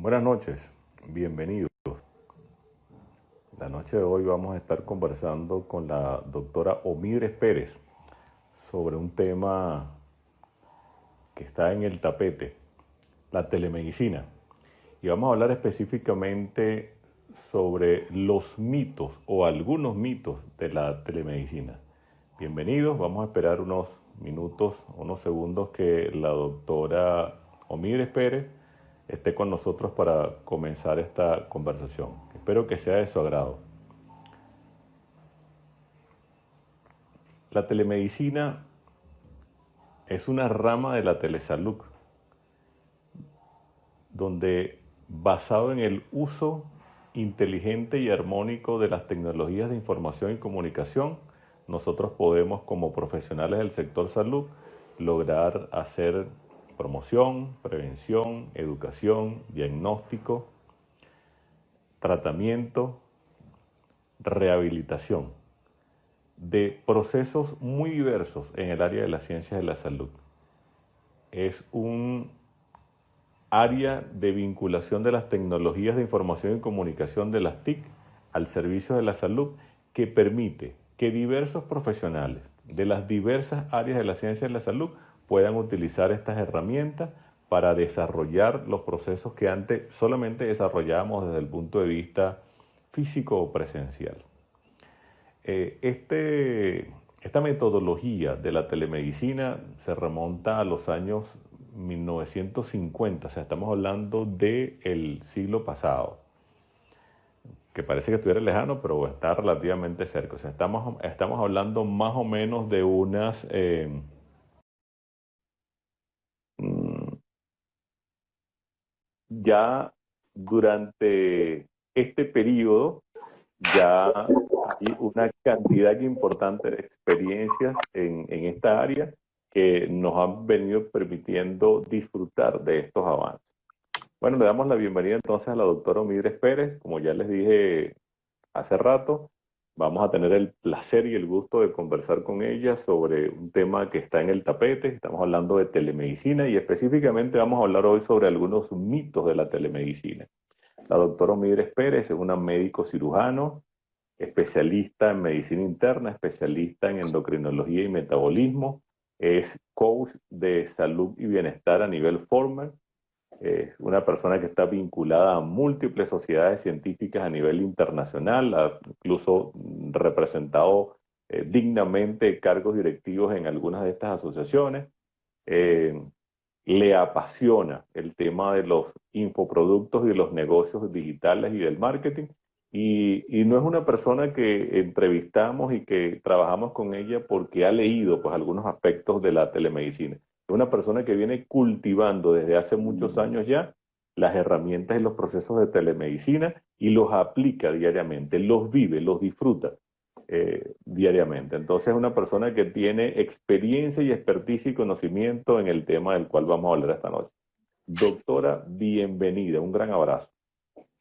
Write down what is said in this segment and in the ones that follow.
Buenas noches, bienvenidos. La noche de hoy vamos a estar conversando con la doctora Omidres Pérez sobre un tema que está en el tapete, la telemedicina. Y vamos a hablar específicamente sobre los mitos o algunos mitos de la telemedicina. Bienvenidos, vamos a esperar unos minutos, unos segundos que la doctora Omidres Pérez esté con nosotros para comenzar esta conversación. Espero que sea de su agrado. La telemedicina es una rama de la telesalud, donde basado en el uso inteligente y armónico de las tecnologías de información y comunicación, nosotros podemos como profesionales del sector salud lograr hacer promoción, prevención, educación, diagnóstico, tratamiento, rehabilitación de procesos muy diversos en el área de las ciencias de la salud. Es un área de vinculación de las tecnologías de información y comunicación de las TIC al servicio de la salud que permite que diversos profesionales de las diversas áreas de la ciencia de la salud puedan utilizar estas herramientas para desarrollar los procesos que antes solamente desarrollábamos desde el punto de vista físico o presencial. Esta metodología de la telemedicina se remonta a los años 1950, o sea, estamos hablando del siglo pasado, que parece que estuviera lejano, pero está relativamente cerca. O sea, estamos hablando más o menos de unas... ya durante este periodo ya hay una cantidad importante de experiencias en esta área que nos han venido permitiendo disfrutar de estos avances. Bueno, le damos la bienvenida entonces a la doctora Omidres Pérez. Como ya les dije hace rato, vamos a tener el placer y el gusto de conversar con ella sobre un tema que está en el tapete. Estamos hablando de telemedicina y específicamente vamos a hablar hoy sobre algunos mitos de la telemedicina. La doctora Omidres Pérez es una médico cirujano, especialista en medicina interna, especialista en endocrinología y metabolismo, es coach de salud y bienestar a nivel formal, es una persona que está vinculada a múltiples sociedades científicas a nivel internacional, ha incluso representado dignamente cargos directivos en algunas de estas asociaciones. Eh, Le apasiona el tema de los infoproductos y de los negocios digitales y del marketing. Y no es una persona que entrevistamos y que trabajamos con ella porque ha leído pues, algunos aspectos de la telemedicina. Es una persona que viene cultivando desde hace muchos años ya las herramientas y los procesos de telemedicina y los aplica diariamente, los vive, los disfruta diariamente. Entonces es una persona que tiene experiencia y experticia y conocimiento en el tema del cual vamos a hablar esta noche. Doctora, bienvenida, un gran abrazo.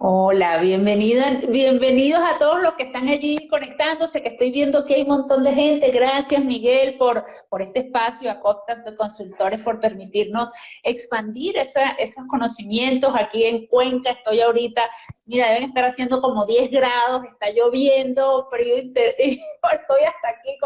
Hola, bienvenidos a todos los que están allí conectándose, que estoy viendo que hay un montón de gente. Gracias, Miguel, por este espacio, a Costas de Consultores, por permitirnos expandir esos conocimientos. Aquí en Cuenca estoy ahorita, mira, deben estar haciendo como 10 grados, está lloviendo, frío, y estoy hasta aquí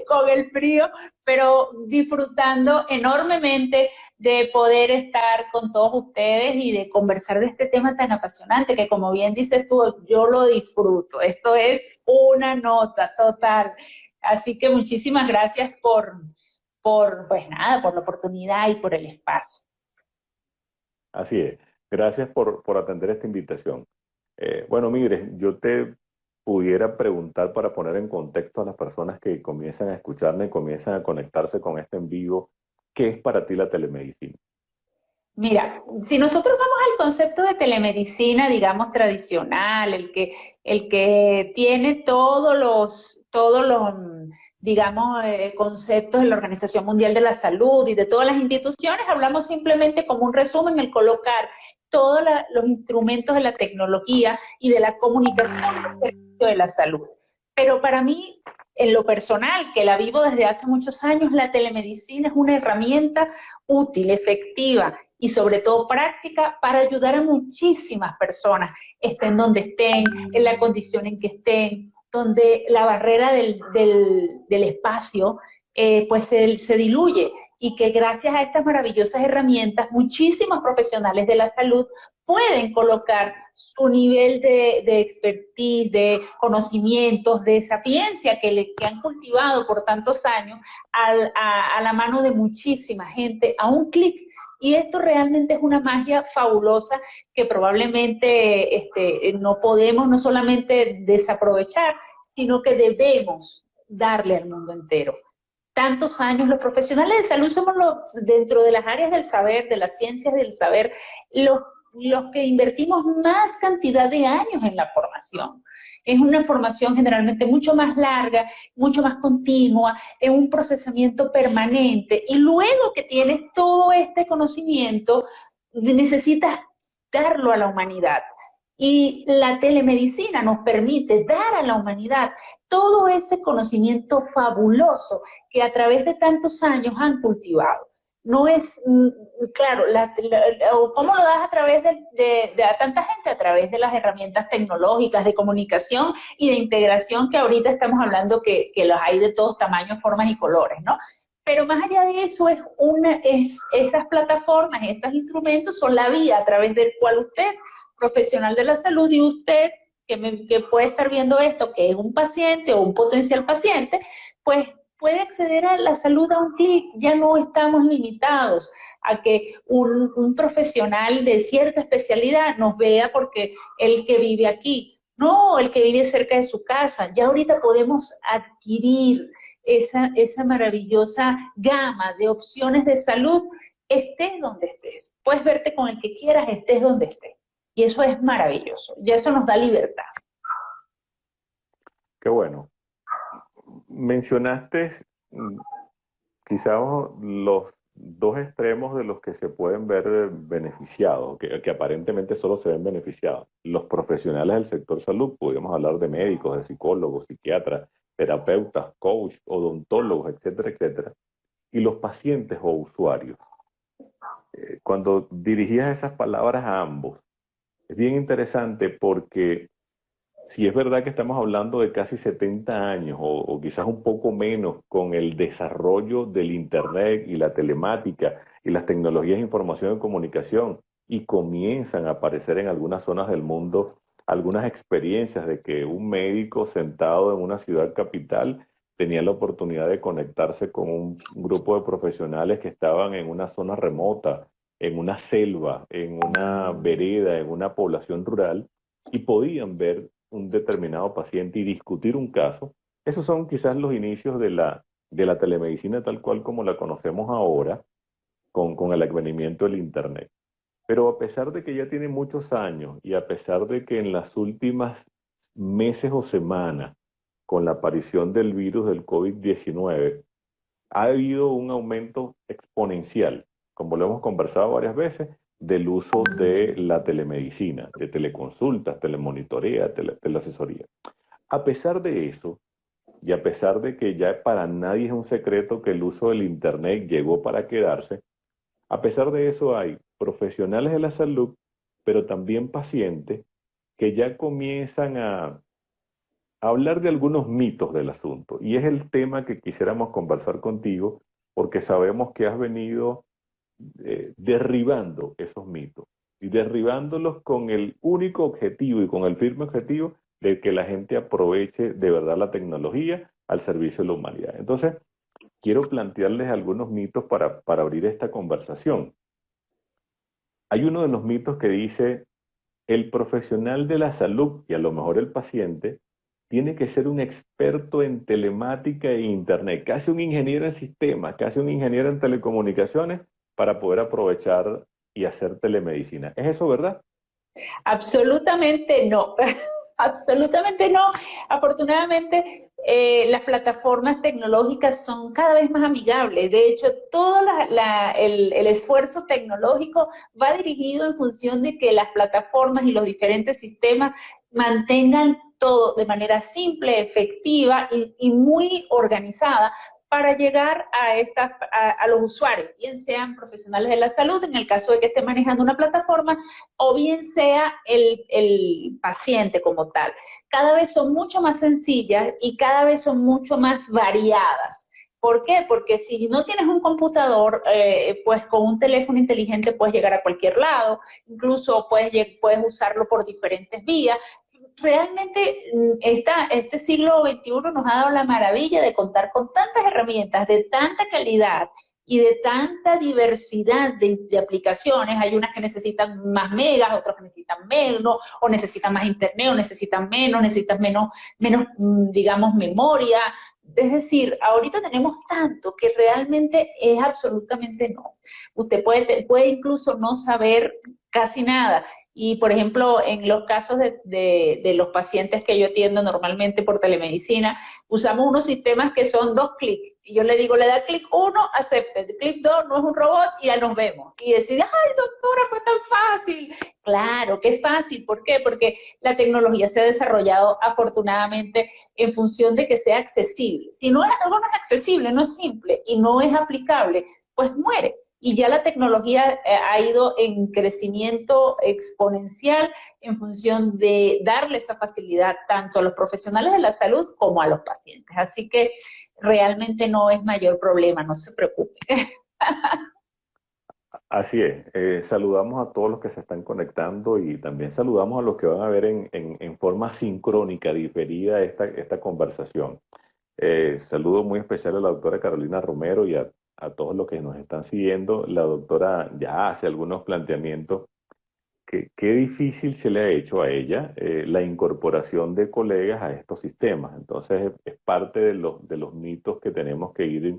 con el frío, pero disfrutando enormemente de poder estar con todos ustedes y de conversar de este tema tan apasionante que, como bien dices tú, yo lo disfruto. Esto es una nota total. Así que muchísimas gracias pues nada, por la oportunidad y por el espacio. Así es. Gracias por atender esta invitación. Bueno, mire, yo te pudiera preguntar para poner en contexto a las personas que comienzan a escucharme, comienzan a conectarse con este en vivo, ¿qué es para ti la telemedicina? Mira, si nosotros vamos al concepto de telemedicina, digamos, tradicional, el que tiene digamos, conceptos de la Organización Mundial de la Salud y de todas las instituciones, hablamos simplemente como un resumen, el colocar todos los instrumentos de la tecnología y de la comunicación al servicio de la salud. Pero para mí, en lo personal, que la vivo desde hace muchos años, la telemedicina es una herramienta útil, efectiva, y sobre todo práctica para ayudar a muchísimas personas, estén donde estén, en la condición en que estén, donde la barrera del espacio pues se diluye y que gracias a estas maravillosas herramientas muchísimos profesionales de la salud pueden colocar su nivel de expertise, de conocimientos, de sapiencia que han cultivado por tantos años a la mano de muchísima gente a un clic. Y esto realmente es una magia fabulosa que probablemente no podemos no solamente desaprovechar, sino que debemos darle al mundo entero. Tantos años, los profesionales de salud somos dentro de las áreas del saber, de las ciencias del saber, los que invertimos más cantidad de años en la formación. Es una formación generalmente mucho más larga, mucho más continua, es un procesamiento permanente, y luego que tienes todo este conocimiento, necesitas darlo a la humanidad. Y la telemedicina nos permite dar a la humanidad todo ese conocimiento fabuloso que a través de tantos años han cultivado. No es, claro, ¿cómo lo das a través de a tanta gente? A través de las herramientas tecnológicas de comunicación y de integración que ahorita estamos hablando que los hay de todos tamaños, formas y colores, ¿no? Pero más allá de eso, esas plataformas, estos instrumentos son la vía a través del cual usted, profesional de la salud, y usted que puede estar viendo esto, que es un paciente o un potencial paciente, pues puede acceder a la salud a un clic. Ya no estamos limitados a que un profesional de cierta especialidad nos vea porque el que vive aquí, no, el que vive cerca de su casa. Ya ahorita podemos adquirir esa maravillosa gama de opciones de salud, estés donde estés. Puedes verte con el que quieras, estés donde estés. Y eso es maravilloso, y eso nos da libertad. Qué bueno. Mencionaste quizás los dos extremos de los que se pueden ver beneficiados, que aparentemente solo se ven beneficiados. Los profesionales del sector salud, podríamos hablar de médicos, de psicólogos, psiquiatras, terapeutas, coach, odontólogos, etcétera, etcétera. Y los pacientes o usuarios. Cuando dirigías esas palabras a ambos, es bien interesante porque si es verdad que estamos hablando de casi 70 años o quizás un poco menos con el desarrollo del Internet y la telemática y las tecnologías de información y comunicación, y comienzan a aparecer en algunas zonas del mundo algunas experiencias de que un médico sentado en una ciudad capital tenía la oportunidad de conectarse con un grupo de profesionales que estaban en una zona remota, en una selva, en una vereda, en una población rural, y podían ver un determinado paciente y discutir un caso. Esos son quizás los inicios de la telemedicina tal cual como la conocemos ahora, con el advenimiento del Internet. Pero a pesar de que ya tiene muchos años y a pesar de que en las últimas meses o semanas, con la aparición del virus del COVID-19, ha habido un aumento exponencial, como lo hemos conversado varias veces, del uso de la telemedicina, de teleconsultas, telemonitoría, teleasesoría. A pesar de eso, y a pesar de que ya para nadie es un secreto que el uso del Internet llegó para quedarse, a pesar de eso hay profesionales de la salud, pero también pacientes que ya comienzan a hablar de algunos mitos del asunto. Y es el tema que quisiéramos conversar contigo, porque sabemos que has venido derribando esos mitos y derribándolos con el único objetivo y con el firme objetivo de que la gente aproveche de verdad la tecnología al servicio de la humanidad. Entonces, quiero plantearles algunos mitos para abrir esta conversación. Hay uno de los mitos que dice: el profesional de la salud, y a lo mejor el paciente, tiene que ser un experto en telemática e internet, casi un ingeniero en sistemas, casi un ingeniero en telecomunicaciones, para poder aprovechar y hacer telemedicina. ¿Es eso verdad? Absolutamente no. Absolutamente no. Afortunadamente, las plataformas tecnológicas son cada vez más amigables. De hecho, todo el esfuerzo tecnológico va dirigido en función de que las plataformas y los diferentes sistemas mantengan todo de manera simple, efectiva y muy organizada para llegar a los usuarios, bien sean profesionales de la salud, en el caso de que esté manejando una plataforma, o bien sea el paciente como tal. Cada vez son mucho más sencillas y cada vez son mucho más variadas. ¿Por qué? Porque si no tienes un computador, pues con un teléfono inteligente puedes llegar a cualquier lado, incluso puedes usarlo por diferentes vías. Realmente este siglo XXI nos ha dado la maravilla de contar con tantas herramientas de tanta calidad y de tanta diversidad de aplicaciones. Hay unas que necesitan más megas, otras que necesitan menos, o necesitan más internet, o necesitan menos, digamos, memoria. Es decir, ahorita tenemos tanto que realmente es absolutamente no. Usted puede incluso no saber casi nada. Y, por ejemplo, en los casos de los pacientes que yo atiendo normalmente por telemedicina, usamos unos sistemas que son 2 clics. Y yo le digo, le da clic 1, acepte, clic 2, no es un robot, y ya nos vemos. Y decide, ay, doctora, fue tan fácil. Claro que es fácil. ¿Por qué? Porque la tecnología se ha desarrollado afortunadamente en función de que sea accesible. Si no, algo no es accesible, no es simple y no es aplicable, pues muere. Y ya la tecnología ha ido en crecimiento exponencial en función de darle esa facilidad tanto a los profesionales de la salud como a los pacientes. Así que realmente no es mayor problema, no se preocupen. Así es. Saludamos a todos los que se están conectando y también saludamos a los que van a ver en forma sincrónica, diferida esta conversación. Saludo muy especial a la doctora Carolina Romero y a todos los que nos están siguiendo. La doctora ya hace algunos planteamientos que qué difícil se le ha hecho a ella la incorporación de colegas a estos sistemas. Entonces es parte de los mitos que tenemos que ir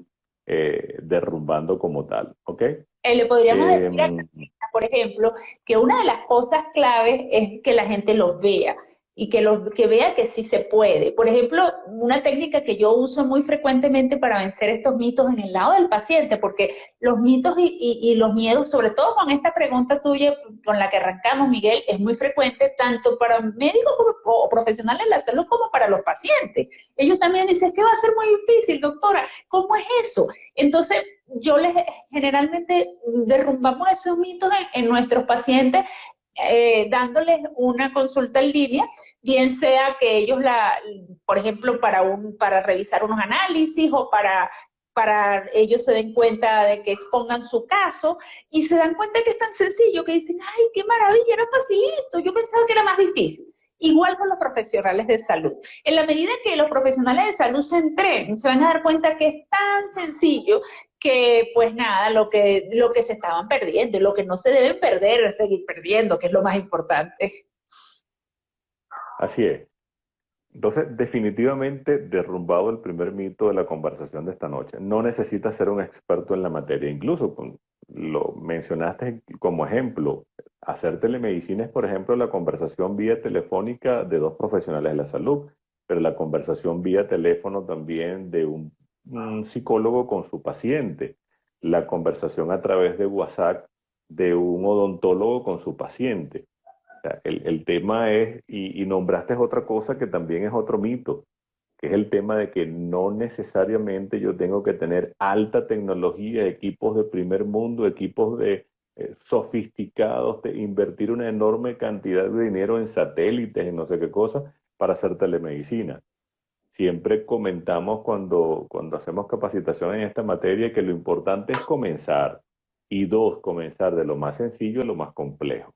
derrumbando como tal. ¿Ok? Le podríamos Eh, decir a Carolina, por ejemplo, que una de las cosas claves es que la gente los vea y que vea que sí se puede. Por ejemplo, una técnica que yo uso muy frecuentemente para vencer estos mitos en el lado del paciente, porque los mitos y los miedos, sobre todo con esta pregunta tuya con la que arrancamos, Miguel, es muy frecuente tanto para médicos o profesionales de la salud como para los pacientes. Ellos también dicen, es que va a ser muy difícil, doctora, ¿cómo es eso? Entonces, generalmente derrumbamos esos mitos en nuestros pacientes, dándoles una consulta en línea, bien sea que ellos por ejemplo, para revisar unos análisis o para ellos se den cuenta de que expongan su caso y se dan cuenta que es tan sencillo que dicen, ay, qué maravilla, era facilito, yo pensaba que era más difícil. Igual con los profesionales de salud. En la medida que los profesionales de salud se entrenen, se van a dar cuenta que es tan sencillo que, pues nada, lo que se estaban perdiendo y lo que no se deben perder es seguir perdiendo, que es lo más importante. Así es. Entonces, definitivamente derrumbado el primer mito de la conversación de esta noche. No necesitas ser un experto en la materia. Incluso lo mencionaste como ejemplo. Hacer telemedicina es, por ejemplo, la conversación vía telefónica de dos profesionales de la salud, pero la conversación vía teléfono también de un psicólogo con su paciente, la conversación a través de WhatsApp de un odontólogo con su paciente. Sea, el tema es, y nombraste otra cosa que también es otro mito, que es el tema de que no necesariamente yo tengo que tener alta tecnología, equipos de primer mundo, equipos sofisticados, de invertir una enorme cantidad de dinero en satélites, en no sé qué cosa, para hacer telemedicina. Siempre comentamos cuando hacemos capacitación en esta materia que lo importante es comenzar, y dos, comenzar de lo más sencillo a lo más complejo.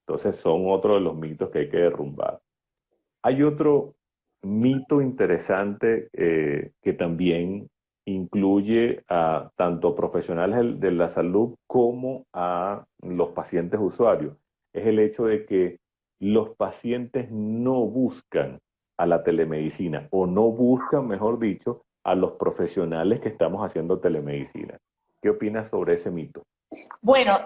Entonces son otro de los mitos que hay que derrumbar. Hay otro mito interesante que también incluye a tanto profesionales de la salud como a los pacientes usuarios. Es el hecho de que los pacientes no buscan a la telemedicina o no buscan, mejor dicho, a los profesionales que estamos haciendo telemedicina. ¿Qué opinas sobre ese mito? Bueno,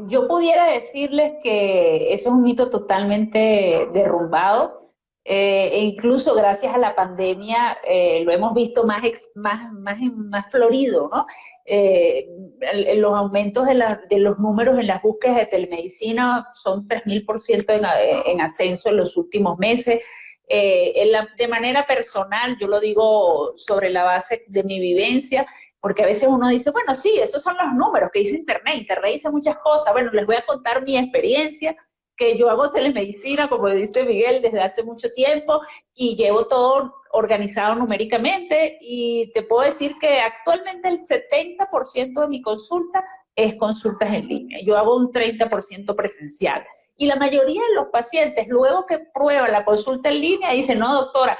yo pudiera decirles que eso es un mito totalmente derrumbado, e incluso gracias a la pandemia lo hemos visto más florido, ¿no? Los aumentos de los números en las búsquedas de telemedicina son 3000% en ascenso en los últimos meses. de manera personal, yo lo digo sobre la base de mi vivencia, porque a veces uno dice, bueno, sí, esos son los números que dice Internet dice muchas cosas. Bueno, les voy a contar mi experiencia, que yo hago telemedicina, como dice Miguel, desde hace mucho tiempo, y llevo todo organizado numéricamente, y te puedo decir que actualmente el 70% de mi consulta es consultas en línea. Yo hago un 30% presencial. Y la mayoría de los pacientes, luego que prueban la consulta en línea, dicen, no, doctora,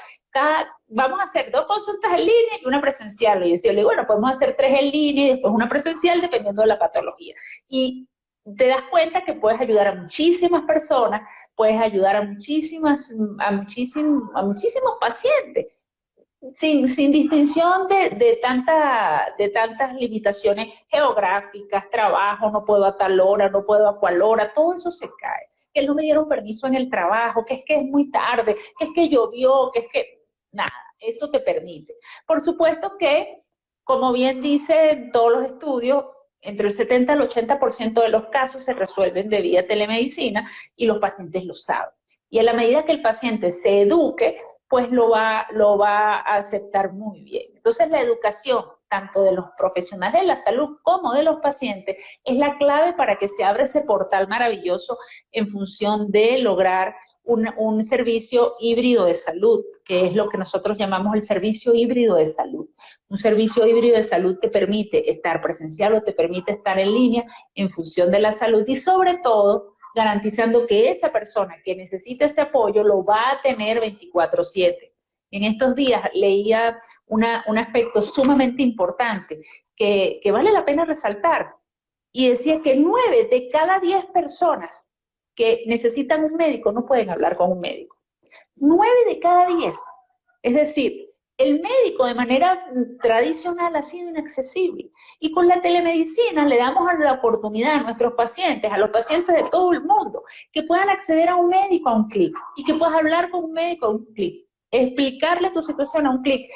vamos a hacer 2 consultas en línea y una presencial. Y yo le digo, bueno, podemos hacer 3 en línea y después una presencial dependiendo de la patología. Y te das cuenta que puedes ayudar a muchísimas personas, puedes ayudar a muchísimos pacientes, sin distinción de tantas limitaciones geográficas, trabajo, no puedo a tal hora, no puedo a cual hora, todo eso se cae. Que no me dieron permiso en el trabajo, que es muy tarde, que es que llovió, que es que nada, esto te permite. Por supuesto que, como bien dicen todos los estudios, entre el 70 al 80% de los casos se resuelven de vía telemedicina y los pacientes lo saben. Y a la medida que el paciente se eduque, pues lo va a aceptar muy bien. Entonces, la educación, tanto de los profesionales de la salud como de los pacientes, es la clave para que se abra ese portal maravilloso en función de lograr un servicio híbrido de salud, que es lo que nosotros llamamos el servicio híbrido de salud. Un servicio híbrido de salud te permite estar presencial o te permite estar en línea en función de la salud y, sobre todo, garantizando que esa persona que necesita ese apoyo lo va a tener 24/7. En estos días leía un aspecto sumamente importante que vale la pena resaltar, y decía que 9 de cada 10 personas que necesitan un médico no pueden hablar con un médico. 9 de cada 10. Es decir, el médico de manera tradicional ha sido inaccesible. Y con la telemedicina le damos la oportunidad a nuestros pacientes, a los pacientes de todo el mundo, que puedan acceder a un médico a un clic y que puedas hablar con un médico a un clic, explicarle tu situación a un clic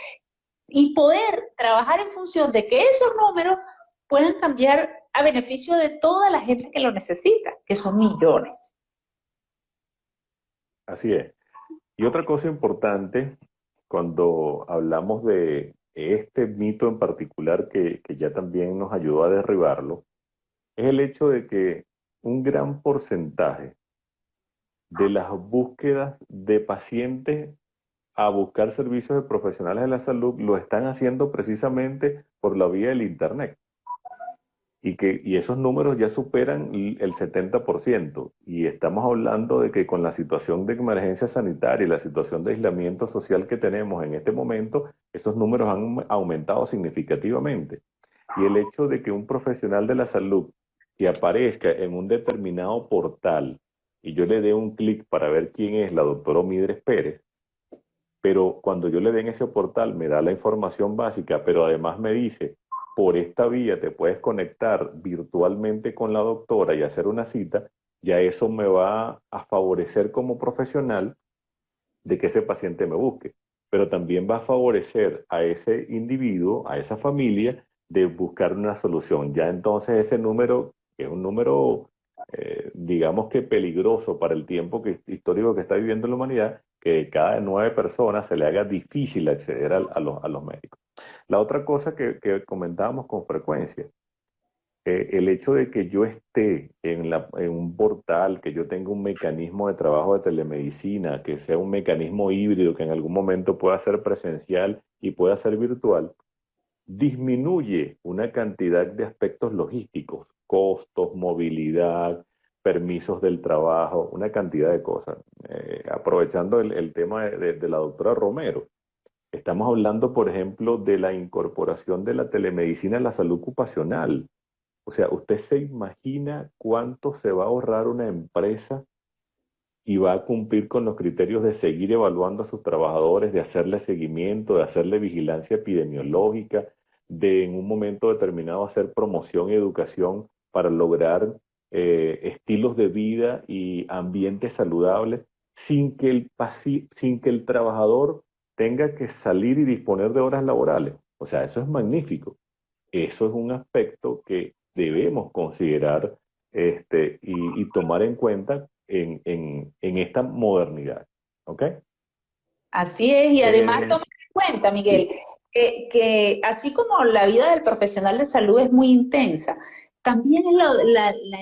y poder trabajar en función de que esos números puedan cambiar a beneficio de toda la gente que lo necesita, que son millones. Así es. Y otra cosa importante, cuando hablamos de este mito en particular que ya también nos ayudó a derribarlo, es el hecho de que un gran porcentaje de las búsquedas de pacientes a buscar servicios de profesionales de la salud lo están haciendo precisamente por la vía del Internet. Y esos números ya superan el 70%. Y estamos hablando de que con la situación de emergencia sanitaria y la situación de aislamiento social que tenemos en este momento, esos números han aumentado significativamente. Y el hecho de que un profesional de la salud que aparezca en un determinado portal y yo le dé un clic para ver quién es la doctora Omidres Pérez, pero cuando yo le dé en ese portal me da la información básica, pero además me dice, por esta vía te puedes conectar virtualmente con la doctora y hacer una cita, ya eso me va a favorecer como profesional de que ese paciente me busque, pero también va a favorecer a ese individuo, a esa familia, de buscar una solución. Ya entonces ese número, que es un número, digamos que peligroso para el tiempo histórico que está viviendo la humanidad, que cada 9 personas se le haga difícil acceder a los médicos. La otra cosa que comentábamos con frecuencia, el hecho de que yo esté en un portal, que yo tenga un mecanismo de trabajo de telemedicina, que sea un mecanismo híbrido, que en algún momento pueda ser presencial y pueda ser virtual, disminuye una cantidad de aspectos logísticos, costos, movilidad, permisos del trabajo, una cantidad de cosas. Aprovechando el tema de la doctora Romero, estamos hablando, por ejemplo, de la incorporación de la telemedicina en la salud ocupacional. O sea, ¿usted se imagina cuánto se va a ahorrar una empresa y va a cumplir con los criterios de seguir evaluando a sus trabajadores, de hacerle seguimiento, de hacerle vigilancia epidemiológica, de en un momento determinado hacer promoción y educación para lograr estilos de vida y ambientes saludables sin que el trabajador tenga que salir y disponer de horas laborales? O sea, eso es magnífico. Eso es un aspecto que debemos considerar y tomar en cuenta en esta modernidad. ¿Ok? Así es, y además Eh, toma en cuenta, Miguel, sí, que así como la vida del profesional de salud es muy intensa, también es,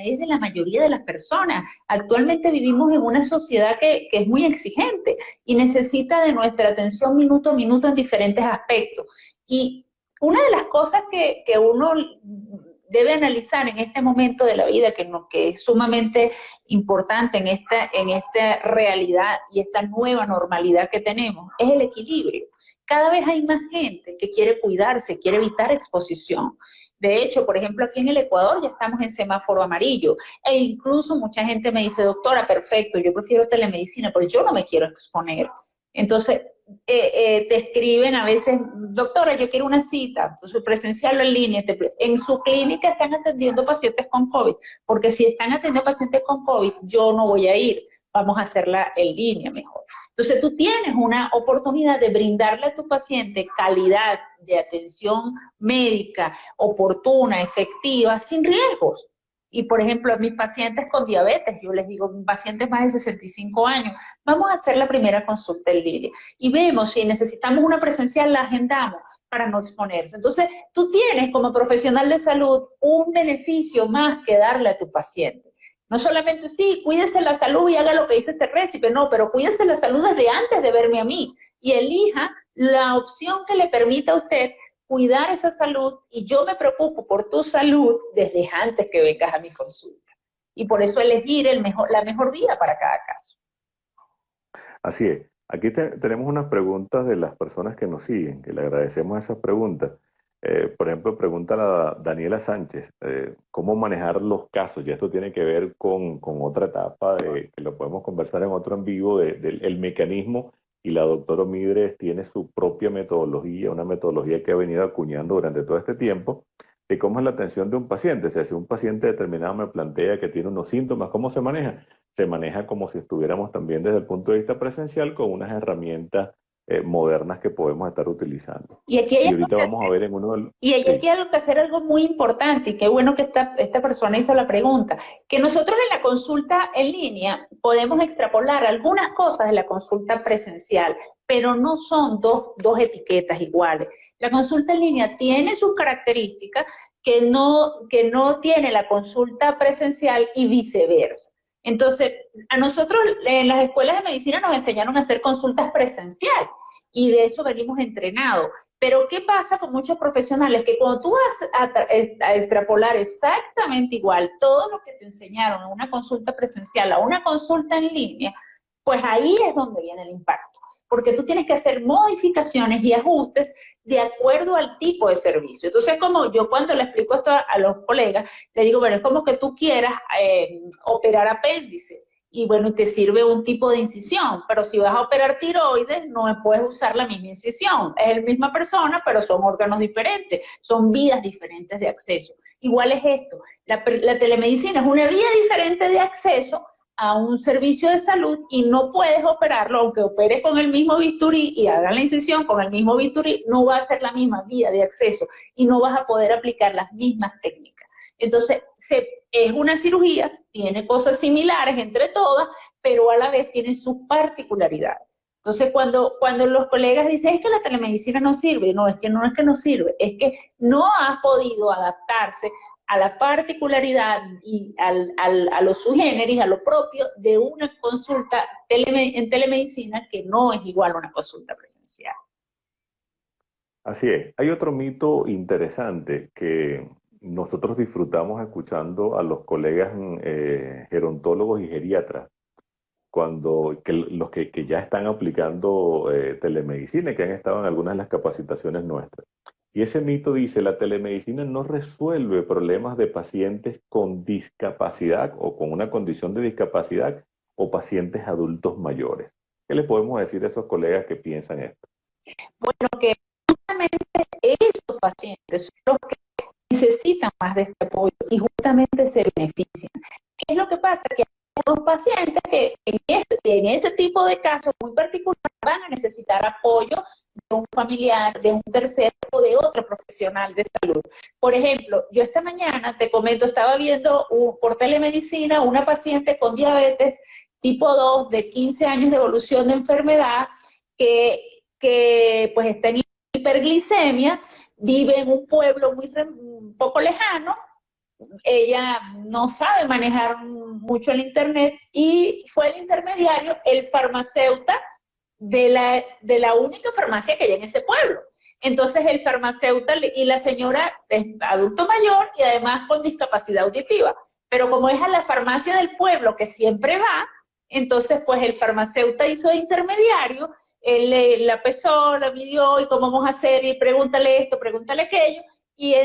es de la mayoría de las personas. Actualmente vivimos en una sociedad que es muy exigente y necesita de nuestra atención minuto a minuto en diferentes aspectos. Y una de las cosas que uno debe analizar en este momento de la vida, que es sumamente importante en esta realidad y esta nueva normalidad que tenemos, es el equilibrio. Cada vez hay más gente que quiere cuidarse, quiere evitar exposición. De hecho, por ejemplo, aquí en el Ecuador ya estamos en semáforo amarillo e incluso mucha gente me dice, doctora, perfecto, yo prefiero telemedicina, pues yo no me quiero exponer. Entonces, te escriben a veces, doctora, yo quiero una cita, entonces presencial o en línea, en su clínica están atendiendo pacientes con COVID, porque si están atendiendo pacientes con COVID, yo no voy a ir, vamos a hacerla en línea mejor. Entonces tú tienes una oportunidad de brindarle a tu paciente calidad de atención médica oportuna, efectiva, sin riesgos. Y por ejemplo, a mis pacientes con diabetes, yo les digo, pacientes más de 65 años, vamos a hacer la primera consulta en línea y vemos si necesitamos una presencial, la agendamos para no exponerse. Entonces, tú tienes como profesional de salud un beneficio más que darle a tu paciente. No solamente, sí, cuídese la salud y haga lo que dice este récipe, no, pero cuídese la salud desde antes de verme a mí y elija la opción que le permita a usted cuidar esa salud y yo me preocupo por tu salud desde antes que vengas a mi consulta. Y por eso elegir la mejor vía para cada caso. así es. Aquí tenemos unas preguntas de las personas que nos siguen, que le agradecemos esas preguntas. Por ejemplo, pregunta la Daniela Sánchez, ¿cómo manejar los casos? Ya esto tiene que ver con otra etapa, que lo podemos conversar en otro en vivo, del el mecanismo, y la doctora Midres tiene su propia metodología, una metodología que ha venido acuñando durante todo este tiempo, de cómo es la atención de un paciente. O sea, si un paciente determinado me plantea que tiene unos síntomas, ¿cómo se maneja? Se maneja como si estuviéramos también desde el punto de vista presencial con unas herramientas modernas que podemos estar utilizando. Y aquí Y hay ahorita vamos a ver en uno del... Y hay Sí, aquí algo que hacer algo muy importante, y qué bueno que esta persona hizo la pregunta, que nosotros en la consulta en línea podemos extrapolar algunas cosas de la consulta presencial, pero no son dos etiquetas iguales. La consulta en línea tiene sus características que no tiene la consulta presencial y viceversa. Entonces, a nosotros en las escuelas de medicina nos enseñaron a hacer consultas presenciales y de eso venimos entrenados. Pero ¿qué pasa con muchos profesionales? Que cuando tú vas a extrapolar exactamente igual todo lo que te enseñaron en una consulta presencial a una consulta en línea, pues ahí es donde viene el impacto. Porque tú tienes que hacer modificaciones y ajustes de acuerdo al tipo de servicio. Entonces, como yo cuando le explico esto a los colegas, le digo, bueno, es como que tú quieras operar apéndice y bueno, te sirve un tipo de incisión, pero si vas a operar tiroides, no puedes usar la misma incisión. Es la misma persona, pero son órganos diferentes, son vías diferentes de acceso. Igual es esto, la telemedicina es una vía diferente de acceso a un servicio de salud y no puedes operarlo, aunque operes con el mismo bisturí y hagan la incisión con el mismo bisturí, no va a ser la misma vía de acceso y no vas a poder aplicar las mismas técnicas. Entonces, es una cirugía, tiene cosas similares entre todas, pero a la vez tiene sus particularidades. Entonces, cuando los colegas dicen, es que la telemedicina no sirve, no, es que no sirve, es que no ha podido adaptarse a la particularidad y a los subgéneros, a lo propio de una consulta en telemedicina que no es igual a una consulta presencial. así es. Hay otro mito interesante que nosotros disfrutamos escuchando a los colegas gerontólogos y geriatras, que ya están aplicando telemedicina, que han estado en algunas de las capacitaciones nuestras. Y ese mito dice, la telemedicina no resuelve problemas de pacientes con discapacidad o con una condición de discapacidad o pacientes adultos mayores. ¿Qué le podemos decir a esos colegas que piensan esto? Bueno, que justamente esos pacientes son los que necesitan más de este apoyo y justamente se benefician. ¿Qué es lo que pasa? Que hay unos pacientes que en ese tipo de casos muy particulares van a necesitar apoyo de un familiar, de un tercero o de otro profesional de salud. Por ejemplo, yo esta mañana, te comento, estaba viendo por telemedicina una paciente con diabetes tipo 2 de 15 años de evolución de enfermedad que pues está en hiperglicemia, vive en un pueblo un poco lejano, ella no sabe manejar mucho el internet y fue el intermediario, el farmacéutico de la única farmacia que hay en ese pueblo. Entonces el farmacéutico y la señora es adulto mayor y además con discapacidad auditiva, pero como es a la farmacia del pueblo que siempre va, entonces pues el farmacéutico hizo de intermediario, él la pesó, la midió y cómo vamos a hacer y pregúntale esto, pregúntale aquello, y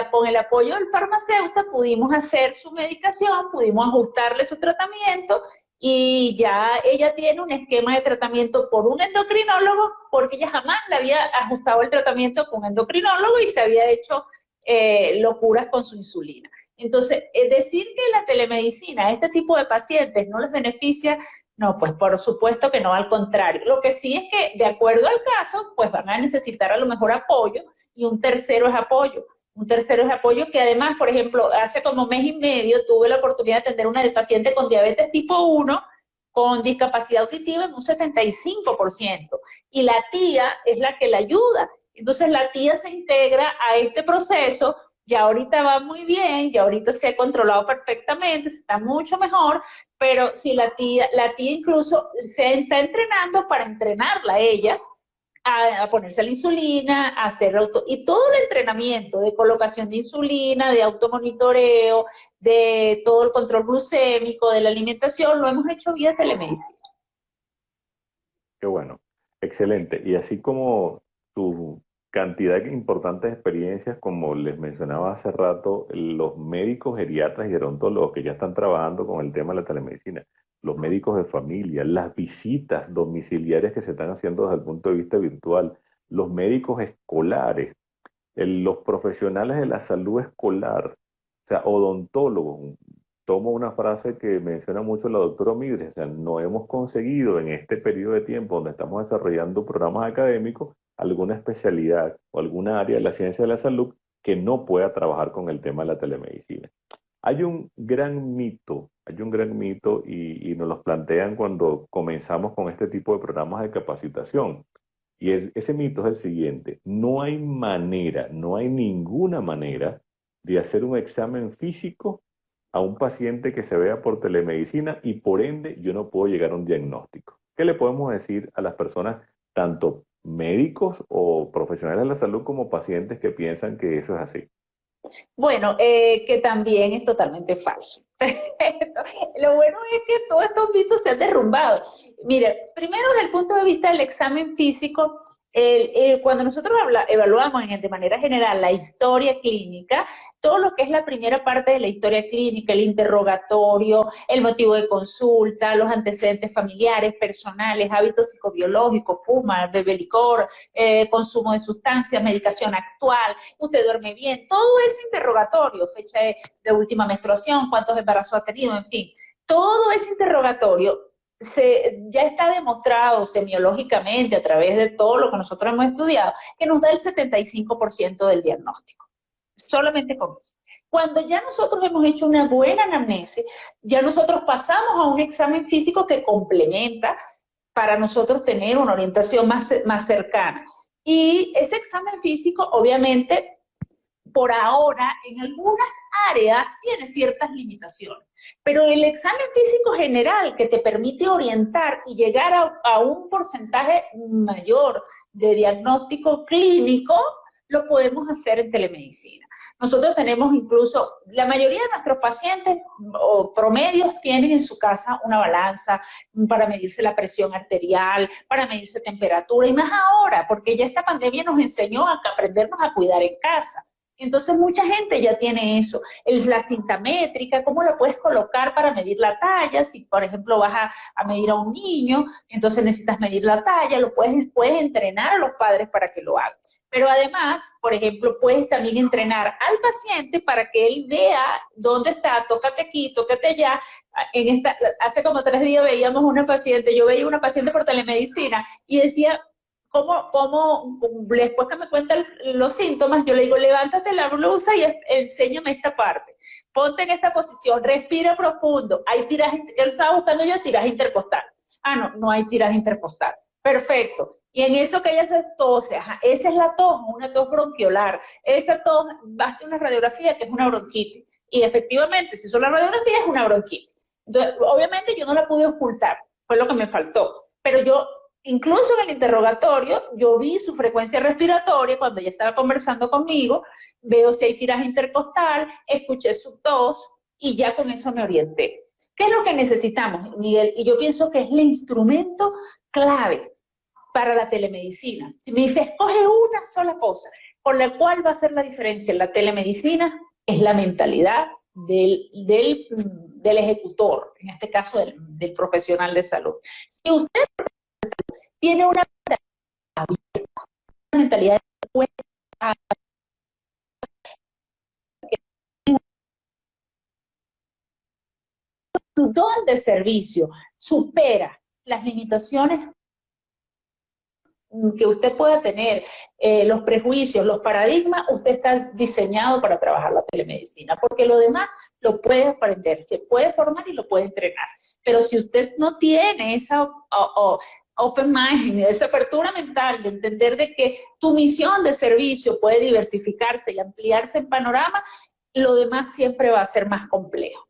con el apoyo del farmacéutico pudimos hacer su medicación, pudimos ajustarle su tratamiento y ya ella tiene un esquema de tratamiento por un endocrinólogo porque ella jamás le había ajustado el tratamiento con un endocrinólogo y se había hecho locuras con su insulina. Entonces, decir que la telemedicina a este tipo de pacientes no les beneficia, no, pues por supuesto que no, al contrario. Lo que sí es que, de acuerdo al caso, pues van a necesitar a lo mejor apoyo y un tercero es apoyo. Un tercero es apoyo que además, por ejemplo, hace como mes y medio tuve la oportunidad de atender a una paciente con diabetes tipo 1 con discapacidad auditiva en un 75%. Y la tía es la que la ayuda. Entonces la tía se integra a este proceso, ya ahorita va muy bien, ya ahorita se ha controlado perfectamente, está mucho mejor, pero si la tía incluso se está entrenando para entrenarla a ella, a ponerse la insulina, a hacer y todo el entrenamiento de colocación de insulina, de automonitoreo, de todo el control glucémico, de la alimentación, lo hemos hecho vía telemedicina. Qué bueno, excelente. Y así como tu cantidad importante de experiencias, como les mencionaba hace rato, los médicos geriatras y gerontólogos que ya están trabajando con el tema de la telemedicina, los médicos de familia, las visitas domiciliarias que se están haciendo desde el punto de vista virtual, los médicos escolares, los profesionales de la salud escolar, o sea, odontólogos. Tomo una frase que menciona mucho la doctora Midres, o sea, no hemos conseguido en este periodo de tiempo donde estamos desarrollando programas académicos alguna especialidad o alguna área de la ciencia de la salud que no pueda trabajar con el tema de la telemedicina. Hay un gran mito y nos los plantean cuando comenzamos con este tipo de programas de capacitación. Y ese mito es el siguiente: no hay manera, no hay ninguna manera de hacer un examen físico a un paciente que se vea por telemedicina y por ende yo no puedo llegar a un diagnóstico. ¿Qué le podemos decir a las personas, tanto médicos o profesionales de la salud como pacientes que piensan que eso es así? Bueno, que también es totalmente falso. Lo bueno es que todos estos mitos se han derrumbado. Mire, primero desde el punto de vista del examen físico, cuando nosotros evaluamos de manera general la historia clínica, todo lo que es la primera parte de la historia clínica, el interrogatorio, el motivo de consulta, los antecedentes familiares, personales, hábitos psicobiológicos, fuma, bebe licor, consumo de sustancias, medicación actual, usted duerme bien, todo ese interrogatorio, fecha de última menstruación, cuántos embarazos ha tenido, en fin, todo ese interrogatorio ya está demostrado semiológicamente a través de todo lo que nosotros hemos estudiado, que nos da el 75% del diagnóstico. Solamente con eso. Cuando ya nosotros hemos hecho una buena anamnesis, ya nosotros pasamos a un examen físico que complementa para nosotros tener una orientación más cercana. Y ese examen físico, obviamente, por ahora, en algunas áreas tiene ciertas limitaciones, pero el examen físico general que te permite orientar y llegar a un porcentaje mayor de diagnóstico clínico, lo podemos hacer en telemedicina. Nosotros tenemos incluso, la mayoría de nuestros pacientes o promedios tienen en su casa una balanza para medirse la presión arterial, para medirse temperatura, y más ahora, porque ya esta pandemia nos enseñó a aprendernos a cuidar en casa. Entonces mucha gente ya tiene eso. Es la cinta métrica, cómo la puedes colocar para medir la talla. Si por ejemplo vas a medir a un niño, entonces necesitas medir la talla, puedes entrenar a los padres para que lo hagan. Pero además, por ejemplo, puedes también entrenar al paciente para que él vea dónde está, tócate aquí, tócate allá. Hace como 3 días veíamos yo veía una paciente por telemedicina y decía, después que me cuentan los síntomas, yo le digo, levántate la blusa y enséñame esta parte. Ponte en esta posición, respira profundo. Hay tiraje, él estaba buscando yo tiraje intercostal. No hay tiraje intercostal. Perfecto. Y en eso que ella se tose, ajá, esa es la tos, una tos bronquiolar. Esa tos, basta una radiografía que es una bronquitis. Y efectivamente, si hizo la radiografía, es una bronquitis. Entonces, obviamente yo no la pude ocultar, fue lo que me faltó. Pero yo, incluso en el interrogatorio, yo vi su frecuencia respiratoria cuando ella estaba conversando conmigo, veo si hay tiraje intercostal, escuché su tos y ya con eso me orienté. ¿Qué es lo que necesitamos, Miguel? Y yo pienso que es el instrumento clave para la telemedicina. Si me dice, escoge una sola cosa con la cual va a hacer la diferencia en la telemedicina, es la mentalidad del ejecutor, en este caso del profesional de salud. Si usted tiene una mentalidad de su don de servicio supera las limitaciones que usted pueda tener, los prejuicios, los paradigmas, usted está diseñado para trabajar la telemedicina, porque lo demás lo puede aprender, se puede formar y lo puede entrenar. Pero si usted no tiene esa open mind, esa apertura mental de entender de que tu misión de servicio puede diversificarse y ampliarse en panorama, lo demás siempre va a ser más complejo.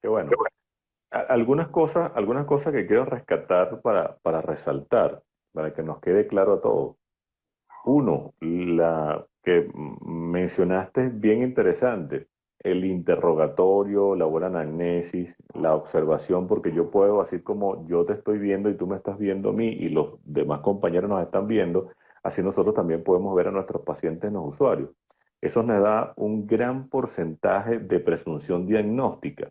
Qué bueno. Algunas cosas que quiero rescatar para resaltar, para que nos quede claro a todos. Uno, la que mencionaste es bien interesante, el interrogatorio, la buena anamnesis, la observación, porque yo puedo, así como yo te estoy viendo y tú me estás viendo a mí y los demás compañeros nos están viendo, así nosotros también podemos ver a nuestros pacientes, los usuarios. Eso nos da un gran porcentaje de presunción diagnóstica.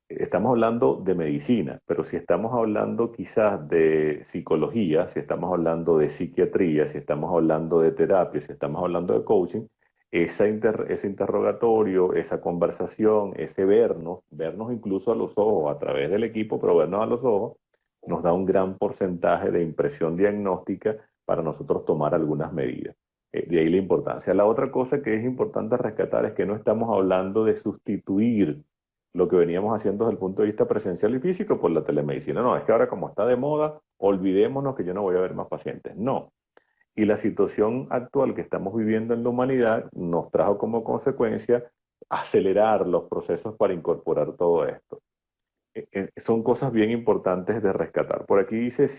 Estamos hablando de medicina, pero si estamos hablando quizás de psicología, si estamos hablando de psiquiatría, si estamos hablando de terapia, si estamos hablando de coaching, ese interrogatorio, esa conversación, ese vernos incluso a los ojos a través del equipo, pero vernos a los ojos, nos da un gran porcentaje de impresión diagnóstica para nosotros tomar algunas medidas. De ahí la importancia. La otra cosa que es importante rescatar es que no estamos hablando de sustituir lo que veníamos haciendo desde el punto de vista presencial y físico por la telemedicina. No, es que ahora como está de moda, olvidémonos que yo no voy a ver más pacientes. No. Y la situación actual que estamos viviendo en la humanidad nos trajo como consecuencia acelerar los procesos para incorporar todo esto. Son cosas bien importantes de rescatar. Por aquí dice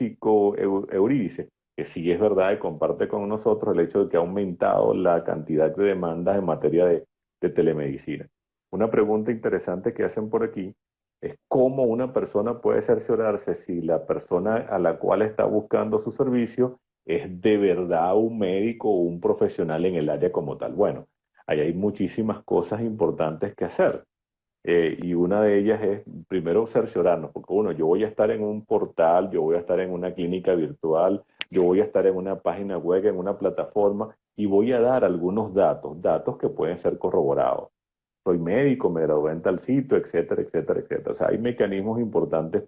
Eurídice, que sí es verdad y comparte con nosotros el hecho de que ha aumentado la cantidad de demandas en materia de telemedicina. Una pregunta interesante que hacen por aquí es cómo una persona puede cerciorarse si la persona a la cual está buscando su servicio es de verdad un médico o un profesional en el área como tal. Bueno, ahí hay muchísimas cosas importantes que hacer. Y una de ellas es, primero, cerciorarnos, porque uno, yo voy a estar en un portal, yo voy a estar en una clínica virtual, yo voy a estar en una página web, en una plataforma, y voy a dar algunos datos que pueden ser corroborados. Soy médico, me gradué en tal sitio, etcétera, etcétera, etcétera. O sea, hay mecanismos importantes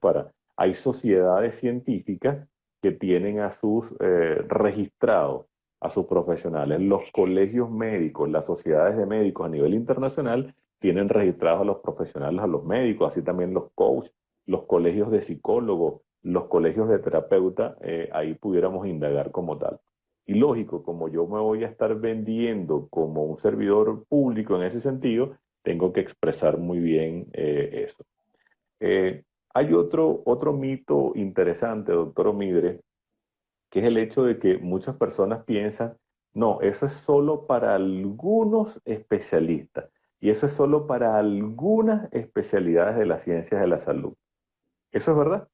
hay sociedades científicas que tienen a sus registrados a sus profesionales. Los colegios médicos, las sociedades de médicos a nivel internacional tienen registrados a los profesionales, a los médicos, así también los coaches, los colegios de psicólogos, los colegios de terapeuta, ahí pudiéramos indagar como tal. Y lógico, como yo me voy a estar vendiendo como un servidor público en ese sentido, tengo que expresar muy bien eso. Hay otro mito interesante, doctor Omidre, que es el hecho de que muchas personas piensan, no, eso es solo para algunos especialistas y eso es solo para algunas especialidades de las ciencias de la salud. ¿Eso es verdad?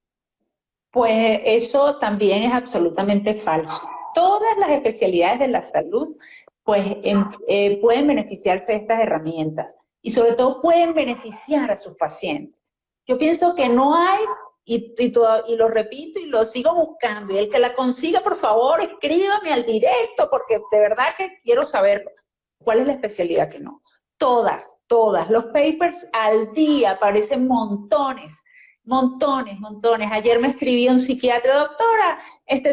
Pues eso también es absolutamente falso. Todas las especialidades de la salud pues, pueden beneficiarse de estas herramientas y sobre todo pueden beneficiar a sus pacientes. Yo pienso que no hay, y lo repito y lo sigo buscando, y el que la consiga, por favor, escríbame al directo, porque de verdad que quiero saber cuál es la especialidad que no. Todas. Los papers al día aparecen montones. Montones. Ayer me escribía un psiquiatra, doctora,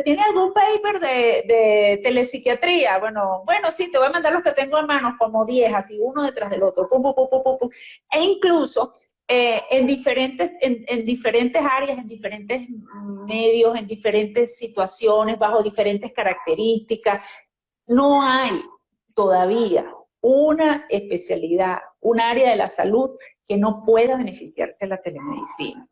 ¿tiene algún paper de telepsiquiatría? Bueno, sí, te voy a mandar los que tengo en manos, como 10, así, uno detrás del otro. Pum. E incluso en diferentes áreas, en diferentes medios, en diferentes situaciones, bajo diferentes características. No hay todavía una especialidad, un área de la salud que no pueda beneficiarse de la telemedicina.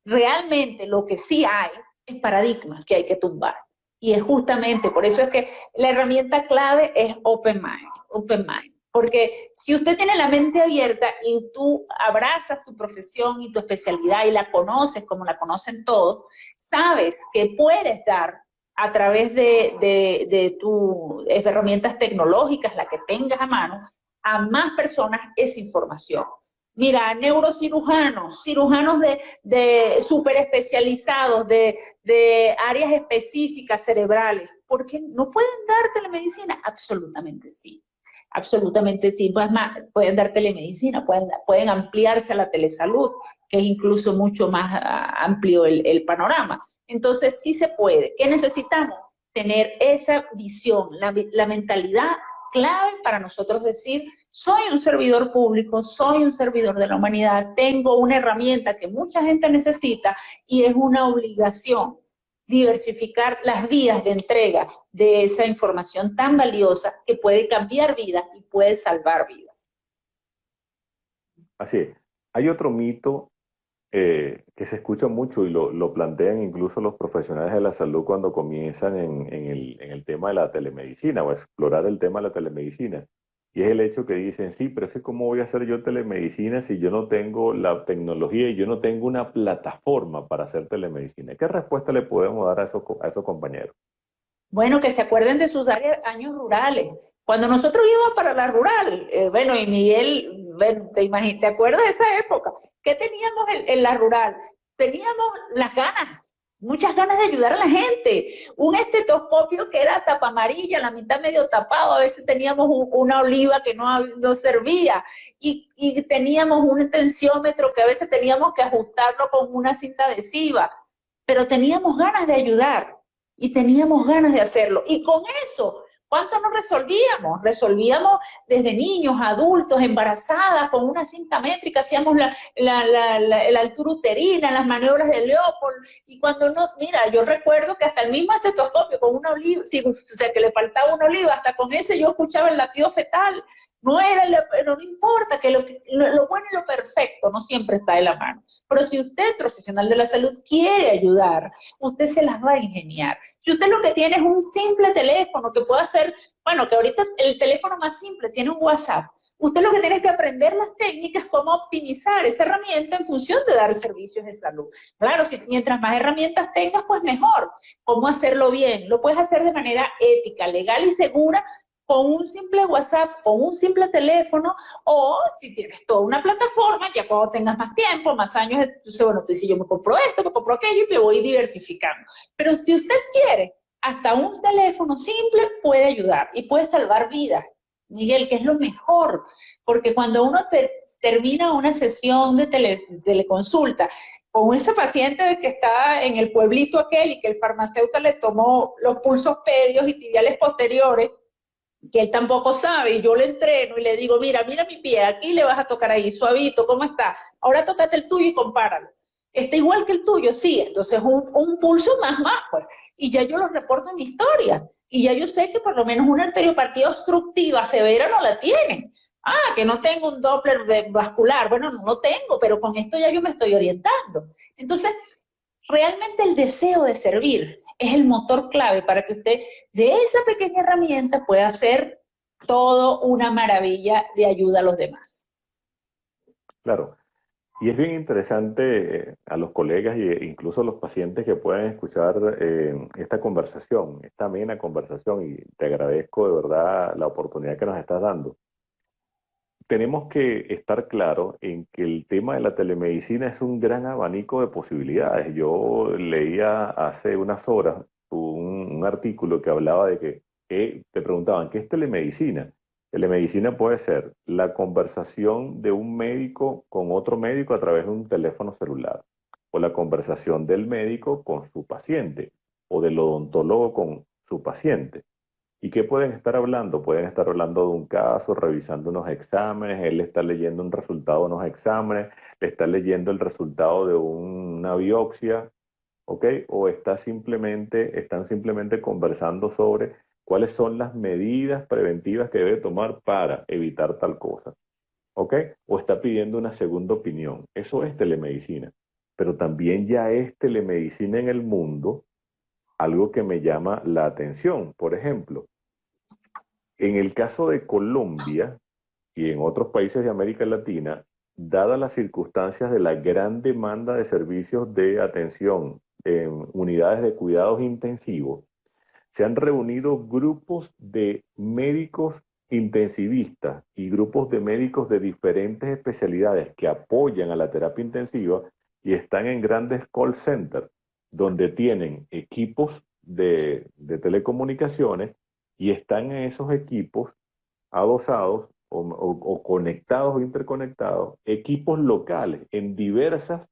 Realmente lo que sí hay es paradigmas que hay que tumbar. Y es justamente, por eso es que la herramienta clave es Open Mind, Open Mind. Porque si usted tiene la mente abierta y tú abrazas tu profesión y tu especialidad y la conoces como la conocen todos, sabes que puedes dar a través de tus herramientas tecnológicas, la que tengas a mano, a más personas esa información. Mira, neurocirujanos, cirujanos de súper especializados, de áreas específicas cerebrales, ¿por qué no pueden dar telemedicina? Absolutamente sí. Absolutamente sí. Pues más, pueden dar telemedicina, pueden ampliarse a la telesalud, que es incluso mucho más amplio el panorama. Entonces sí se puede. ¿Qué necesitamos? Tener esa visión, la mentalidad clave para nosotros decir, soy un servidor público, soy un servidor de la humanidad, tengo una herramienta que mucha gente necesita y es una obligación diversificar las vías de entrega de esa información tan valiosa que puede cambiar vidas y puede salvar vidas. Así es. Hay otro mito que se escucha mucho y lo plantean incluso los profesionales de la salud cuando comienzan en el tema de la telemedicina o a explorar el tema de la telemedicina. Y es el hecho que dicen, sí, pero es que ¿cómo voy a hacer yo telemedicina si yo no tengo la tecnología y yo no tengo una plataforma para hacer telemedicina? ¿Qué respuesta le podemos dar a esos compañeros? Bueno, que se acuerden de sus años rurales. Cuando nosotros íbamos para la rural, bueno, y Miguel, bueno, te acuerdas de esa época? ¿Qué teníamos en la rural? Teníamos las ganas, muchas ganas de ayudar a la gente. Un estetoscopio que era tapa amarilla, la mitad medio tapado, a veces teníamos una oliva que no servía, y teníamos un tensiómetro que a veces teníamos que ajustarlo con una cinta adhesiva, pero teníamos ganas de ayudar y teníamos ganas de hacerlo. Y con eso, ¿cuánto nos resolvíamos? Resolvíamos desde niños, adultos, embarazadas, con una cinta métrica, hacíamos la altura uterina, las maniobras de Leopold, y cuando no, mira, yo recuerdo que hasta el mismo estetoscopio, con una oliva, si, o sea, que le faltaba una oliva, hasta con ese yo escuchaba el latido fetal. No importa, que lo bueno y lo perfecto no siempre está de la mano. Pero si usted, profesional de la salud, quiere ayudar, usted se las va a ingeniar. Si usted lo que tiene es un simple teléfono que puede hacer, bueno, que ahorita el teléfono más simple tiene un WhatsApp, usted lo que tiene es que aprender las técnicas, cómo optimizar esa herramienta en función de dar servicios de salud. Claro, mientras más herramientas tengas, pues mejor. ¿Cómo hacerlo bien? Lo puedes hacer de manera ética, legal y segura, con un simple WhatsApp, con un simple teléfono, o si tienes toda una plataforma, ya cuando tengas más tiempo, más años, entonces, bueno, tú dices, yo me compro esto, me compro aquello y me voy diversificando. Pero si usted quiere, hasta un teléfono simple puede ayudar y puede salvar vidas, Miguel, que es lo mejor, porque cuando uno termina una sesión de teleconsulta con ese paciente que está en el pueblito aquel y que el farmacéutico le tomó los pulsos pedios y tibiales posteriores, que él tampoco sabe, y yo le entreno y le digo, mira mi pie, aquí le vas a tocar ahí, suavito, ¿cómo está? Ahora tócate el tuyo y compáralo. ¿Está igual que el tuyo? Sí, entonces un pulso más, pues. Y ya yo lo reporto en mi historia. Y ya yo sé que por lo menos una arteriopatía obstructiva severa no la tienen. Ah, que no tengo un Doppler vascular. Bueno, no tengo, pero con esto ya yo me estoy orientando. Entonces, realmente el deseo de servir es el motor clave para que usted de esa pequeña herramienta pueda hacer todo una maravilla de ayuda a los demás. Claro. Y es bien interesante a los colegas e incluso a los pacientes que puedan escuchar esta conversación, esta amena conversación, y te agradezco de verdad la oportunidad que nos estás dando. Tenemos que estar claros en que el tema de la telemedicina es un gran abanico de posibilidades. Yo leía hace unas horas un artículo que hablaba de que te preguntaban, ¿qué es telemedicina? Telemedicina puede ser la conversación de un médico con otro médico a través de un teléfono celular, o la conversación del médico con su paciente, o del odontólogo con su paciente. ¿Y qué pueden estar hablando? Pueden estar hablando de un caso, revisando unos exámenes, él está leyendo un resultado de unos exámenes, le está leyendo el resultado de una biopsia, ¿ok? O están simplemente conversando sobre cuáles son las medidas preventivas que debe tomar para evitar tal cosa, ¿ok? O está pidiendo una segunda opinión. Eso es telemedicina. Pero también ya es telemedicina en el mundo, algo que me llama la atención. Por ejemplo, en el caso de Colombia y en otros países de América Latina, dadas las circunstancias de la gran demanda de servicios de atención en unidades de cuidados intensivos, se han reunido grupos de médicos intensivistas y grupos de médicos de diferentes especialidades que apoyan a la terapia intensiva y están en grandes call centers donde tienen equipos telecomunicaciones y están en esos equipos adosados o conectados o interconectados, equipos locales en diversas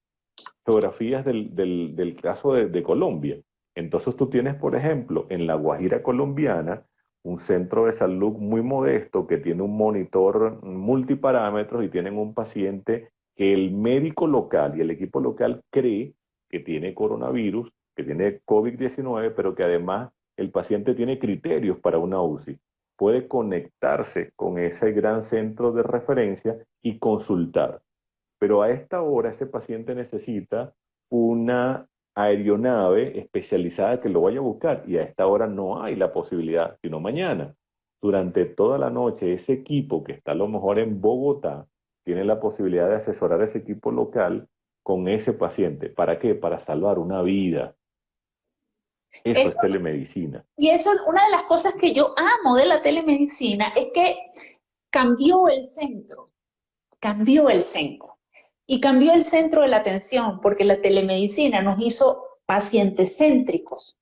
geografías del caso de Colombia. Entonces tú tienes, por ejemplo, en la Guajira colombiana, un centro de salud muy modesto que tiene un monitor multiparámetros y tienen un paciente que el médico local y el equipo local cree que tiene coronavirus, que tiene COVID-19, pero que además el paciente tiene criterios para una UCI. Puede conectarse con ese gran centro de referencia y consultar. Pero a esta hora ese paciente necesita una aeronave especializada que lo vaya a buscar y a esta hora no hay la posibilidad, sino mañana. Durante toda la noche ese equipo que está a lo mejor en Bogotá tiene la posibilidad de asesorar a ese equipo local con ese paciente. ¿Para qué? Para salvar una vida. Eso es Eso, telemedicina. y eso, una de las cosas que yo amo de la telemedicina es que cambió el centro, cambió el centro. Y cambió el centro de la atención, porque la telemedicina nos hizo pacientes céntricos.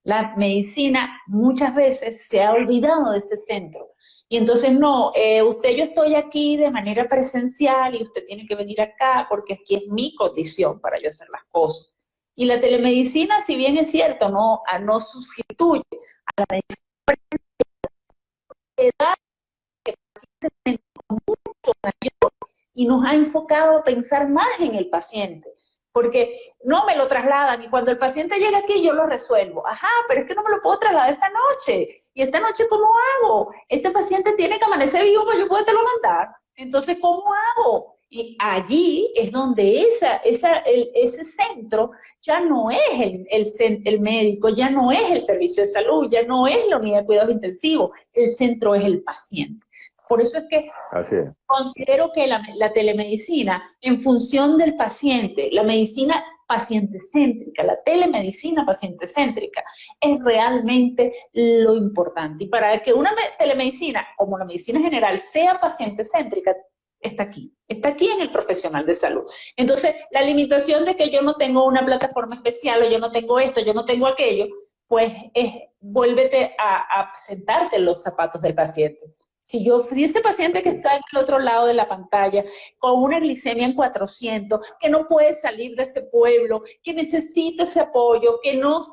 La medicina muchas veces se ha olvidado de ese centro. Y entonces no, yo estoy aquí de manera presencial y usted tiene que venir acá porque aquí es mi condición para yo hacer las cosas. Y la telemedicina, si bien es cierto, no sustituye a la medicina de edad y nos ha enfocado a pensar más en el paciente. Porque no me lo trasladan y cuando el paciente llega aquí yo lo resuelvo. Ajá, pero es que no me lo puedo trasladar esta noche. ¿Y esta noche cómo hago? Este paciente tiene que amanecer vivo para yo podértelo mandar. Entonces, ¿cómo hago? Y allí es donde ese centro ya no es el médico, ya no es el servicio de salud, ya no es la unidad de cuidados intensivos, el centro es el paciente. Por eso es que Así es. considero que la telemedicina, en función del paciente, la medicina paciente-céntrica, la telemedicina paciente-céntrica, es realmente lo importante. Y para que una telemedicina, como la medicina general, sea paciente-céntrica, está aquí en el profesional de salud. Entonces, la limitación de que yo no tengo una plataforma especial, o yo no tengo esto, yo no tengo aquello, pues vuélvete a sentarte en los zapatos del paciente. Si ese paciente que está en el otro lado de la pantalla, con una glicemia en 400, que no puede salir de ese pueblo, que necesita ese apoyo, que no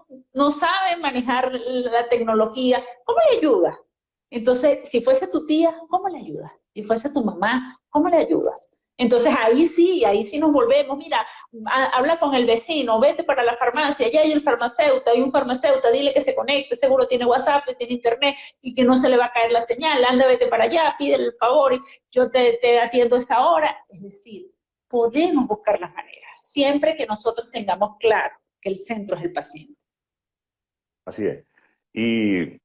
sabe manejar la tecnología, ¿cómo le ayudas? Entonces, si fuese tu tía, ¿cómo le ayudas? Si fuese tu mamá, ¿cómo le ayudas? Entonces ahí sí nos volvemos, mira, habla con el vecino, vete para la farmacia, allá hay un farmacéutico, dile que se conecte, seguro tiene WhatsApp, tiene internet y que no se le va a caer la señal, anda, vete para allá, pídele el favor y yo te atiendo a esa hora. Es decir, podemos buscar las maneras, siempre que nosotros tengamos claro que el centro es el paciente. Así es. Y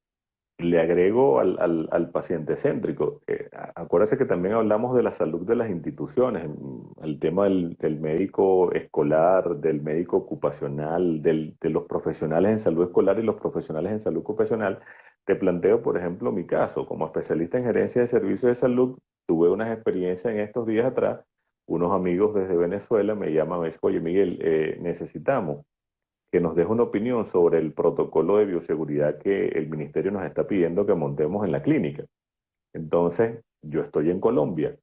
le agrego al paciente céntrico. Acuérdese que también hablamos de la salud de las instituciones, el tema del médico escolar, del médico ocupacional, de los profesionales en salud escolar y los profesionales en salud ocupacional. Te planteo, por ejemplo, mi caso. Como especialista en gerencia de servicios de salud, tuve unas experiencias en estos días atrás. Unos amigos desde Venezuela me llaman y me dicen, oye, Miguel, necesitamos que nos deje una opinión sobre el protocolo de bioseguridad que el ministerio nos está pidiendo que montemos en la clínica. Entonces, yo estoy en Colombia,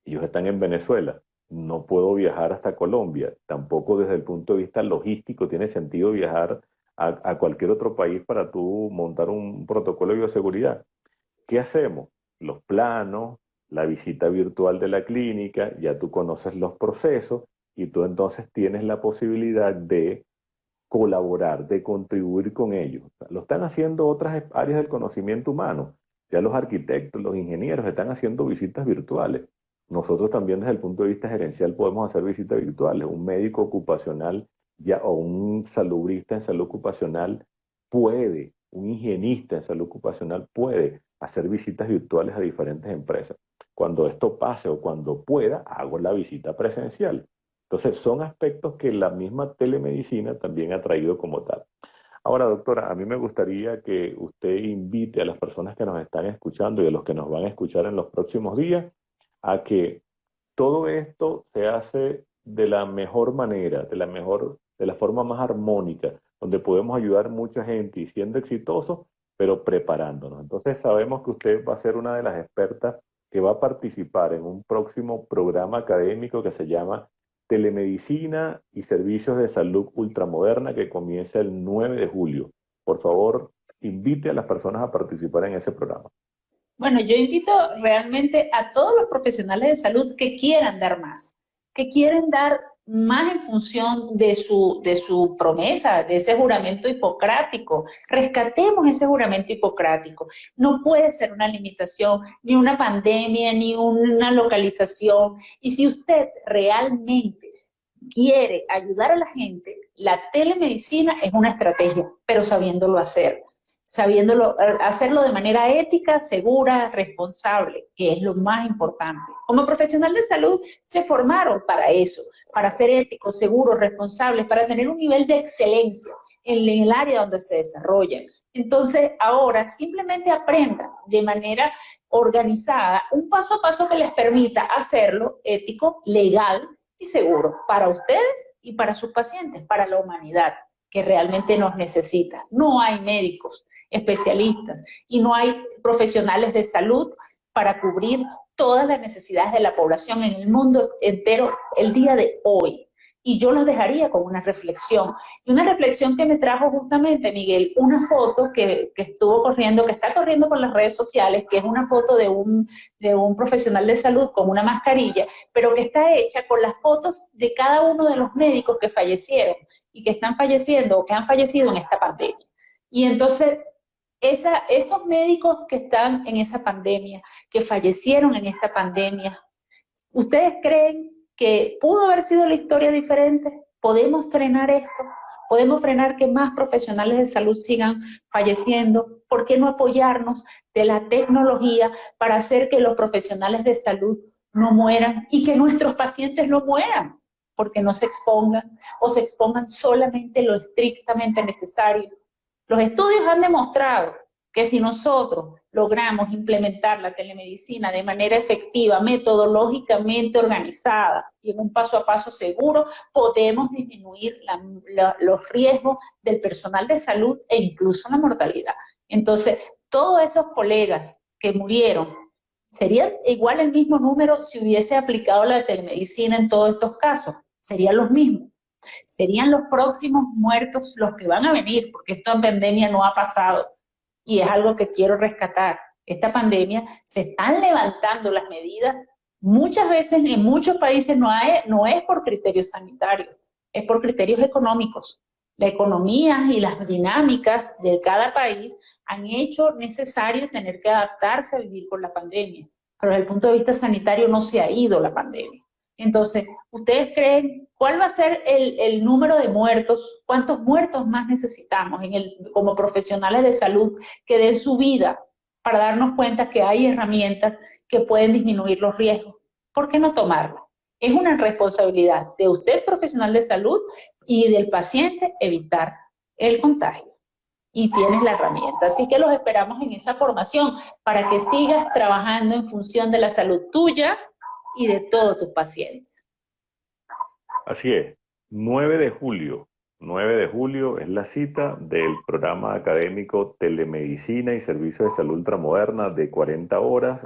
ellos están en Venezuela, no puedo viajar hasta Colombia, tampoco desde el punto de vista logístico tiene sentido viajar a cualquier otro país para tú montar un protocolo de bioseguridad. ¿Qué hacemos? Los planos, la visita virtual de la clínica, ya tú conoces los procesos y tú entonces tienes la posibilidad de colaborar, de contribuir con ellos. O sea, lo están haciendo otras áreas del conocimiento humano. Ya los arquitectos, los ingenieros están haciendo visitas virtuales. Nosotros también desde el punto de vista gerencial podemos hacer visitas virtuales. Un médico ocupacional ya, o un salubrista en salud ocupacional puede, un higienista en salud ocupacional puede hacer visitas virtuales a diferentes empresas. Cuando esto pase o cuando pueda, hago la visita presencial. Entonces, son aspectos que la misma telemedicina también ha traído como tal. Ahora, doctora, a mí me gustaría que usted invite a las personas que nos están escuchando y a los que nos van a escuchar en los próximos días a que todo esto se hace de la mejor manera, de la forma más armónica, donde podemos ayudar mucha gente y siendo exitosos, pero preparándonos. Entonces, sabemos que usted va a ser una de las expertas que va a participar en un próximo programa académico que se llama Telemedicina y Servicios de Salud Ultramoderna, que comienza el 9 de julio. Por favor, invite a las personas a participar en ese programa. Bueno, yo invito realmente a todos los profesionales de salud que quieran dar más, que quieren dar más en función de su promesa, de ese juramento hipocrático. Rescatemos ese juramento hipocrático. No puede ser una limitación, ni una pandemia, ni una localización. Y si usted realmente quiere ayudar a la gente, la telemedicina es una estrategia, pero sabiéndolo hacer. Sabiéndolo, hacerlo de manera ética, segura, responsable, que es lo más importante. Como profesional de salud se formaron para eso, para ser éticos, seguros, responsables, para tener un nivel de excelencia en el área donde se desarrollan. Entonces, ahora simplemente aprendan de manera organizada, un paso a paso que les permita hacerlo ético, legal y seguro para ustedes y para sus pacientes, para la humanidad que realmente nos necesita. No hay médicos especialistas y no hay profesionales de salud para cubrir todas las necesidades de la población en el mundo entero el día de hoy. Y yo los dejaría con una reflexión. Y una reflexión que me trajo justamente, Miguel, una foto que estuvo corriendo, que está corriendo por las redes sociales, que es una foto de un profesional de salud con una mascarilla, pero que está hecha con las fotos de cada uno de los médicos que fallecieron y que están falleciendo o que han fallecido en esta pandemia. Y entonces esos médicos que están en esa pandemia, que fallecieron en esta pandemia, ¿ustedes creen que pudo haber sido la historia diferente? ¿Podemos frenar esto? ¿Podemos frenar que más profesionales de salud sigan falleciendo? ¿Por qué no apoyarnos de la tecnología para hacer que los profesionales de salud no mueran y que nuestros pacientes no mueran? Porque no se expongan o se expongan solamente lo estrictamente necesario. Los estudios han demostrado que si nosotros logramos implementar la telemedicina de manera efectiva, metodológicamente organizada y en un paso a paso seguro, podemos disminuir los riesgos del personal de salud e incluso la mortalidad. Entonces, todos esos colegas que murieron, ¿sería igual el mismo número si hubiese aplicado la telemedicina en todos estos casos? Serían los mismos. Serían los próximos muertos los que van a venir, porque esta pandemia no ha pasado y es algo que quiero rescatar. Esta pandemia, se están levantando las medidas, muchas veces en muchos países no es por criterios sanitarios, es por criterios económicos. La economía y las dinámicas de cada país han hecho necesario tener que adaptarse a vivir con la pandemia, pero desde el punto de vista sanitario no se ha ido la pandemia. Entonces, ¿ustedes creen cuál va a ser el número de muertos? ¿Cuántos muertos más necesitamos como profesionales de salud que den su vida para darnos cuenta que hay herramientas que pueden disminuir los riesgos? ¿Por qué no tomarlas? Es una responsabilidad de usted, profesional de salud, y del paciente evitar el contagio. Y tienes la herramienta. Así que los esperamos en esa formación para que sigas trabajando en función de la salud tuya y de todos tus pacientes. Así es, 9 de julio. 9 de julio es la cita del programa académico Telemedicina y Servicios de Salud Ultramoderna de 40 horas,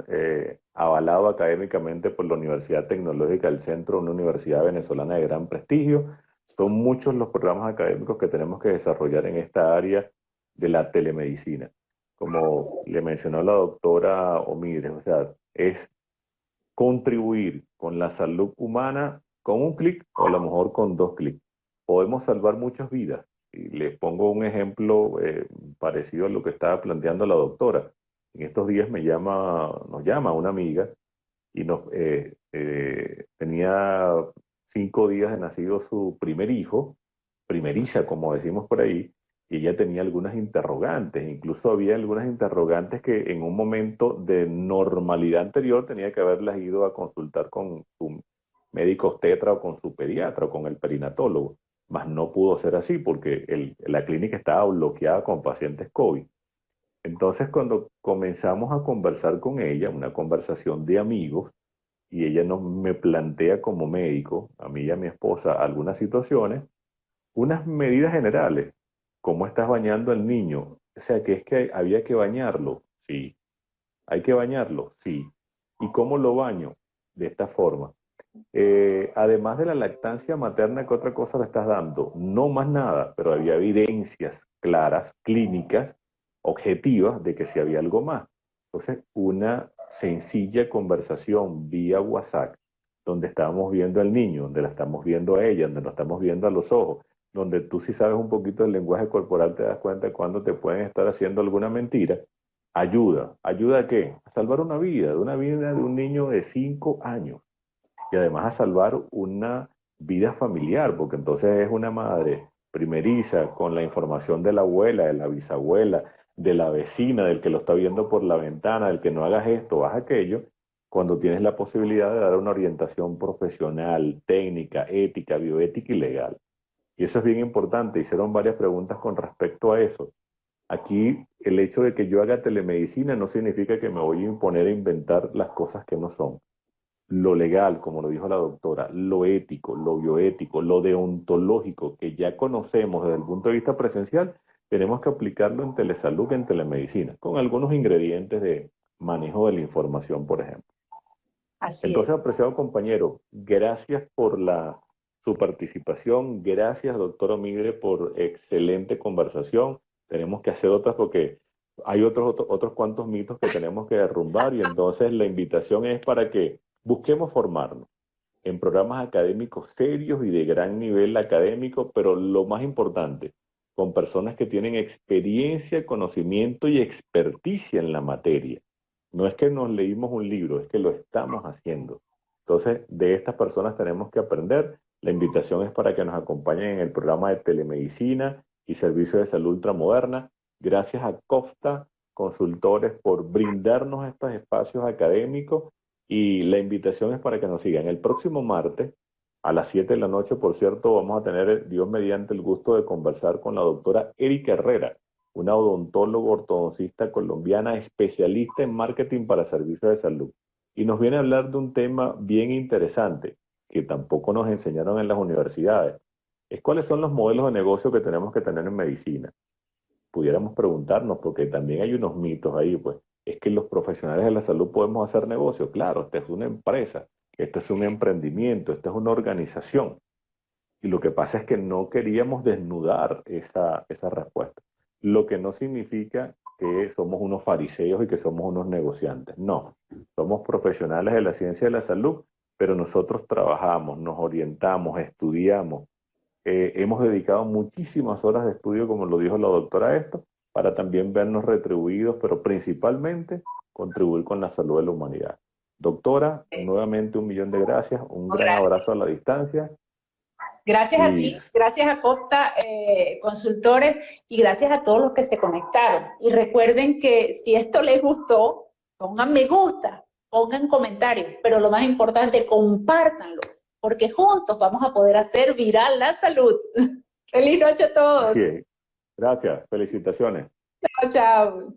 avalado académicamente por la Universidad Tecnológica del Centro, una universidad venezolana de gran prestigio. Son muchos los programas académicos que tenemos que desarrollar en esta área de la telemedicina. Como le mencionó la doctora Omires, o sea, es contribuir con la salud humana con un clic o a lo mejor con 2 clics. Podemos salvar muchas vidas. Y les pongo un ejemplo parecido a lo que estaba planteando la doctora. En estos días nos llama una amiga y tenía 5 días de nacido su primer hijo, primeriza, como decimos por ahí, y ella tenía algunas interrogantes, incluso había algunas interrogantes que en un momento de normalidad anterior tenía que haberlas ido a consultar con su médico obstetra o con su pediatra o con el perinatólogo, mas no pudo ser así porque la clínica estaba bloqueada con pacientes COVID. Entonces, cuando comenzamos a conversar con ella, una conversación de amigos, y ella me plantea como médico, a mí y a mi esposa, algunas situaciones, unas medidas generales. ¿Cómo estás bañando al niño? O sea, que es que había que bañarlo. Sí. ¿Hay que bañarlo? Sí. ¿Y cómo lo baño? De esta forma. Además de la lactancia materna, ¿qué otra cosa le estás dando? No más nada, pero había evidencias claras, clínicas, objetivas, de que sí había algo más. Entonces, una sencilla conversación vía WhatsApp, donde estábamos viendo al niño, donde la estamos viendo a ella, donde nos estamos viendo a los ojos, donde tú si sabes un poquito del lenguaje corporal te das cuenta de cuando te pueden estar haciendo alguna mentira, ayuda. ¿Ayuda a qué? A salvar una vida, de una vida de un niño de 5 años y además a salvar una vida familiar, porque entonces es una madre primeriza con la información de la abuela, de la bisabuela, de la vecina, del que lo está viendo por la ventana, del que no hagas esto, haz aquello, cuando tienes la posibilidad de dar una orientación profesional, técnica, ética, bioética y legal. Y eso es bien importante. Hicieron varias preguntas con respecto a eso. Aquí el hecho de que yo haga telemedicina no significa que me voy a imponer a inventar las cosas que no son. Lo legal, como lo dijo la doctora, lo ético, lo bioético, lo deontológico, que ya conocemos desde el punto de vista presencial, tenemos que aplicarlo en telesalud, en telemedicina, con algunos ingredientes de manejo de la información, por ejemplo. Así es. Entonces, apreciado compañero, gracias por su participación, gracias, doctora Migre, por excelente conversación. Tenemos que hacer otras porque hay otros cuantos mitos que tenemos que derrumbar y entonces la invitación es para que busquemos formarnos en programas académicos serios y de gran nivel académico, pero lo más importante, con personas que tienen experiencia, conocimiento y experticia en la materia. No es que nos leímos un libro, es que lo estamos haciendo. Entonces, de estas personas tenemos que aprender. La invitación es para que nos acompañen en el programa de telemedicina y servicios de salud ultramoderna. Gracias a Costa Consultores por brindarnos estos espacios académicos y la invitación es para que nos sigan. El próximo martes a las 7 de la noche, por cierto, vamos a tener, Dios mediante, el gusto de conversar con la doctora Erika Herrera, una odontóloga ortodoncista colombiana especialista en marketing para servicios de salud. Y nos viene a hablar de un tema bien interesante que tampoco nos enseñaron en las universidades. Es cuáles son los modelos de negocio que tenemos que tener en medicina. Pudiéramos preguntarnos, porque también hay unos mitos ahí, pues, es que los profesionales de la salud podemos hacer negocio. Claro, esta es una empresa, este es un emprendimiento, esta es una organización. Y lo que pasa es que no queríamos desnudar esa respuesta. Lo que no significa que somos unos fariseos y que somos unos negociantes. No, somos profesionales de la ciencia de la salud, pero nosotros trabajamos, nos orientamos, estudiamos. Hemos dedicado muchísimas horas de estudio, como lo dijo la doctora esto, para también vernos retribuidos, pero principalmente contribuir con la salud de la humanidad. Doctora, nuevamente 1.000.000 de gracias, un gran abrazo a la distancia. Gracias a ti, gracias a Costa Consultores y gracias a todos los que se conectaron. Y recuerden que si esto les gustó, pongan me gusta, pongan comentarios, pero lo más importante, compártanlo, porque juntos vamos a poder hacer viral la salud. Feliz noche a todos. Así es. Gracias, felicitaciones. Chao, chao.